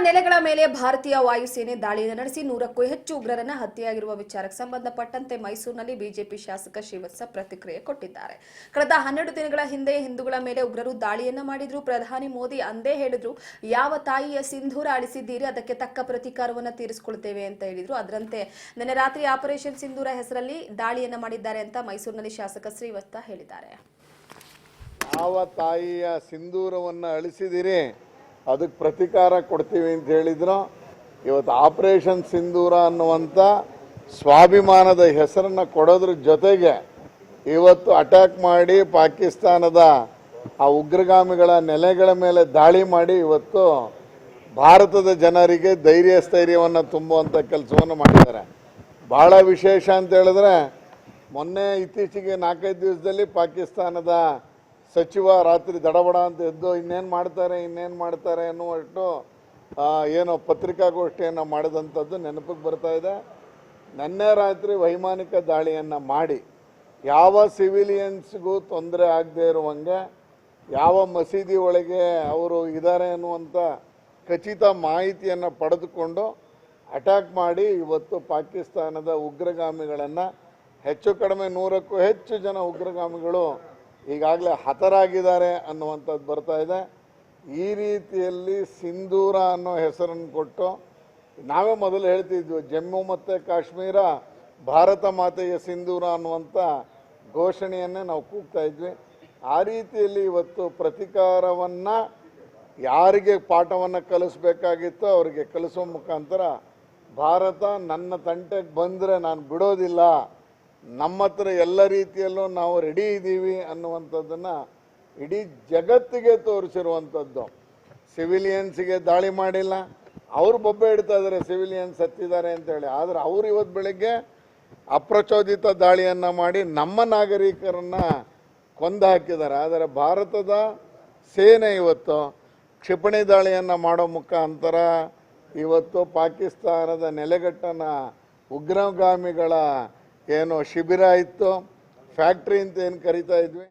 ನೆಲೆಗಳ ಮೇಲೆ ಭಾರತೀಯ ವಾಯುಸೇನೆ ದಾಳಿಯನ್ನು ನಡೆಸಿ 100ಕ್ಕೂ ಹೆಚ್ಚು ಉಗ್ರರನ್ನ ಹತ್ಯೆಯಾಗಿರುವ ವಿಚಾರಕ್ಕೆ ಸಂಬಂಧಪಟ್ಟಂತೆ ಮೈಸೂರಿನಲ್ಲಿ ಬಿಜೆಪಿ ಶಾಸಕ ಶ್ರೀವತ್ಸ ಪ್ರತಿಕ್ರಿಯೆ ಕೊಟ್ಟಿದ್ದಾರೆ. ಕಳೆದ 12 ದಿನಗಳ ಹಿಂದೆ ಹಿಂದೂಗಳ ಮೇಲೆ ಉಗ್ರರು ದಾಳಿಯನ್ನ ಮಾಡಿದ್ರು. ಪ್ರಧಾನಿ ಮೋದಿ ಅಂದೇ ಹೇಳಿದ್ರು, ಯಾವ ತಾಯಿಯ ಸಿಂಧೂರ ಅಳಿಸಿದ್ದೀರಿ ಅದಕ್ಕೆ ತಕ್ಕ ಪ್ರತೀಕಾರವನ್ನ ತೀರಿಸಿಕೊಳ್ತೇವೆ ಅಂತ ಹೇಳಿದ್ರು. ಅದರಂತೆ ನಿನ್ನೆ ರಾತ್ರಿ ಆಪರೇಷನ್ ಸಿಂಧೂರ ಹೆಸರಲ್ಲಿ ದಾಳಿಯನ್ನ ಮಾಡಿದ್ದಾರೆ ಅಂತ ಮೈಸೂರಿನಲ್ಲಿ ಶಾಸಕ ಶ್ರೀವತ್ಸ ಹೇಳಿದ್ದಾರೆ. ಯಾವ ತಾಯಿಯ ಸಿಂಧೂರವನ್ನ ಅಳಿಸಿದಿರಿ ಅದಕ್ಕೆ ಪ್ರತೀಕಾರ ಕೊಡ್ತೀವಿ ಅಂತ ಹೇಳಿದ್ರು. ಇವತ್ತು ಆಪರೇಷನ್ ಸಿಂಧೂರ ಅನ್ನುವಂಥ ಸ್ವಾಭಿಮಾನದ ಹೆಸರನ್ನು ಕೊಡೋದ್ರ ಜೊತೆಗೆ ಇವತ್ತು ಅಟ್ಯಾಕ್ ಮಾಡಿ ಪಾಕಿಸ್ತಾನದ ಆ ಉಗ್ರಗಾಮಿಗಳ ನೆಲೆಗಳ ಮೇಲೆ ದಾಳಿ ಮಾಡಿ ಇವತ್ತು ಭಾರತದ ಜನರಿಗೆ ಸ್ಥೈರ್ಯವನ್ನು ತುಂಬುವಂಥ ಕೆಲಸವನ್ನು ಮಾಡಿದ್ದಾರೆ. ಭಾಳ ವಿಶೇಷ ಅಂತ ಹೇಳಿದ್ರೆ ಮೊನ್ನೆ ಇತ್ತೀಚೆಗೆ 4-5 ದಿವಸದಲ್ಲಿ ಪಾಕಿಸ್ತಾನದ ಸಚಿವ ರಾತ್ರಿ ದಡಬಡ ಅಂತ ಎದ್ದು ಇನ್ನೇನು ಮಾಡ್ತಾರೆ ಅನ್ನುವಷ್ಟು ಏನೋ ಪತ್ರಿಕಾಗೋಷ್ಠಿಯನ್ನು ಮಾಡಿದಂಥದ್ದು ನೆನಪಿಗೆ ಬರ್ತಾ ಇದೆ. ನಿನ್ನೆ ರಾತ್ರಿ ವೈಮಾನಿಕ ದಾಳಿಯನ್ನು ಮಾಡಿ ಯಾವ ಸಿವಿಲಿಯನ್ಸ್ಗೂ ತೊಂದರೆ ಆಗದೆ ಇರುವಂಗೆ, ಯಾವ ಮಸೀದಿ ಒಳಗೆ ಅವರು ಇದ್ದಾರೆ ಅನ್ನುವಂಥ ಖಚಿತ ಮಾಹಿತಿಯನ್ನು ಪಡೆದುಕೊಂಡು ಅಟ್ಯಾಕ್ ಮಾಡಿ ಇವತ್ತು ಪಾಕಿಸ್ತಾನದ ಉಗ್ರಗಾಮಿಗಳನ್ನು ಹೆಚ್ಚು ಕಡಿಮೆ 100ಕ್ಕೂ ಹೆಚ್ಚು ಜನ ಉಗ್ರಗಾಮಿಗಳು ಈಗಾಗಲೇ ಹತರಾಗಿದ್ದಾರೆ ಅನ್ನುವಂಥದ್ದು ಬರ್ತಾ ಇದೆ. ಈ ರೀತಿಯಲ್ಲಿ ಸಿಂಧೂರ ಅನ್ನೋ ಹೆಸರನ್ನು ಕೊಟ್ಟು ನಾವೇ ಮೊದಲು ಹೇಳ್ತಿದ್ವಿ, ಜಮ್ಮು ಮತ್ತು ಕಾಶ್ಮೀರ ಭಾರತ ಮಾತೆಯ ಸಿಂಧೂರ ಅನ್ನುವಂಥ ಘೋಷಣೆಯನ್ನೇ ನಾವು ಕೂಗ್ತಾ ಇದ್ವಿ. ಆ ರೀತಿಯಲ್ಲಿ ಇವತ್ತು ಪ್ರತೀಕಾರವನ್ನು ಯಾರಿಗೆ ಪಾಠವನ್ನು ಕಲಿಸ್ಬೇಕಾಗಿತ್ತೋ ಅವರಿಗೆ ಕಲಿಸೋ ಮುಖಾಂತರ ಭಾರತ ನನ್ನ ತಂಟೆಗೆ ಬಂದರೆ ನಾನು ಬಿಡೋದಿಲ್ಲ, ನಮ್ಮ ಹತ್ರ ಎಲ್ಲ ರೀತಿಯಲ್ಲೂ ನಾವು ರೆಡಿ ಇದ್ದೀವಿ ಅನ್ನುವಂಥದ್ದನ್ನು ಇಡೀ ಜಗತ್ತಿಗೆ ತೋರಿಸಿರುವಂಥದ್ದು. ಸಿವಿಲಿಯನ್ಸಿಗೆ ದಾಳಿ ಮಾಡಿಲ್ಲ, ಅವರು ಬೊಬ್ಬೆ ಇಡ್ತಾ ಇದ್ದಾರೆ ಸಿವಿಲಿಯನ್ಸ್ ಹತ್ತಿದ್ದಾರೆ ಅಂತೇಳಿ. ಆದರೆ ಅವರು ಇವತ್ತು ಬೆಳಗ್ಗೆ ಅಪ್ರಚೋದಿತ ದಾಳಿಯನ್ನು ಮಾಡಿ ನಮ್ಮ ನಾಗರಿಕರನ್ನು ಕೊಂದು ಹಾಕಿದ್ದಾರೆ. ಆದರೆ ಭಾರತದ ಸೇನೆ ಇವತ್ತು ಕ್ಷಿಪಣಿ ದಾಳಿಯನ್ನು ಮಾಡೋ ಮುಖಾಂತರ ಇವತ್ತು ಪಾಕಿಸ್ತಾನದ ನೆಲೆಗಟ್ಟನ ಉಗ್ರಗಾಮಿಗಳ ಏನೋ ಶಿಬಿರ ಇತ್ತು, ಫ್ಯಾಕ್ಟ್ರಿ ಅಂತ ಏನು ಕರಿತಾ ಇದ್ವಿ.